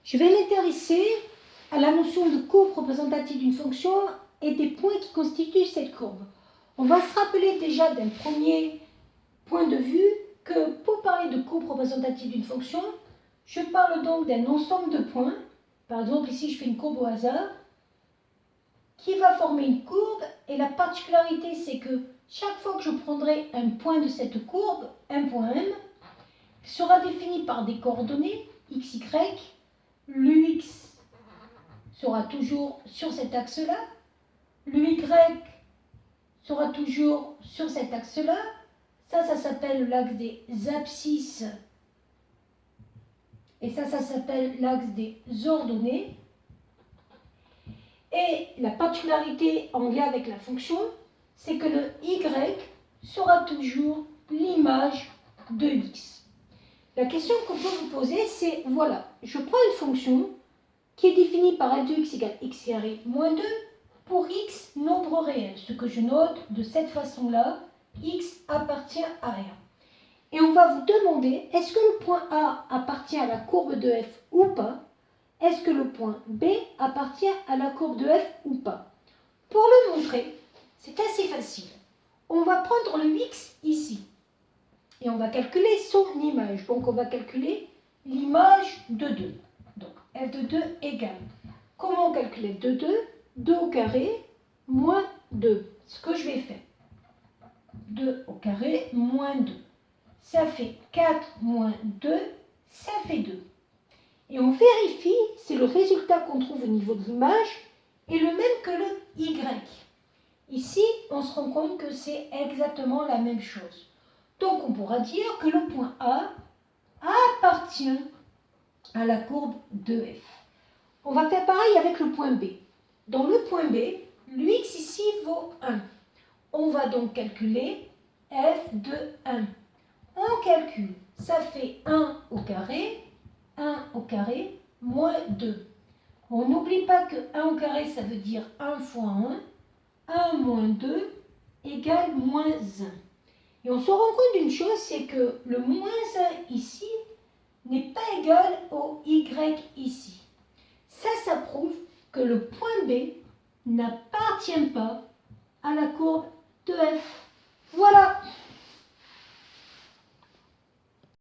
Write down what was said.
Je vais m'intéresser à la notion de courbe représentative d'une fonction et des points qui constituent cette courbe. On va se rappeler déjà d'un premier point de vue que pour parler de courbe représentative d'une fonction, je parle donc d'un ensemble de points. Par exemple, ici, je fais une courbe au hasard qui va former une courbe, et la particularité, c'est que chaque fois que je prendrai un point de cette courbe, un point M, sera défini par des coordonnées x, y. L'ux sera toujours sur cet axe-là, l'y sera toujours sur cet axe-là. Ça s'appelle l'axe des abscisses, et ça s'appelle l'axe des ordonnées. Et la particularité en lien avec la fonction, c'est que le y sera toujours l'image de x. La question qu'on peut vous poser, c'est, voilà, je prends une fonction qui est définie par f de x égale x carré moins 2 pour x nombre réel. Ce que je note de cette façon-là, x appartient à rien. Et on va vous demander, est-ce que le point A appartient à la courbe de f ou pas? Est-ce que le point B appartient à la courbe de f ou pas? Pour le montrer, c'est assez facile. On va prendre le x ici et on va calculer son image. Donc on va calculer l'image de 2. Donc f de 2 égale. Comment on calcule f de 2? 2 au carré moins 2. Ce que je vais faire. 2 au carré moins 2. Ça fait 4 moins 2, ça fait 2. Et on vérifie si le résultat qu'on trouve au niveau de l'image est le même que le y. Ici, on se rend compte que c'est exactement la même chose. Donc, on pourra dire que le point A appartient à la courbe de f. On va faire pareil avec le point B. Dans le point B, l'ux ici vaut 1. On va donc calculer f de 1. On calcule, ça fait 1 au carré moins 2. On n'oublie pas que 1 au carré, ça veut dire 1 fois 1. 1 moins 2 égale moins 1. Et on se rend compte d'une chose, c'est que le moins 1 ici n'est pas égal au y ici. Ça prouve que le point B n'appartient pas à la courbe de f. Voilà.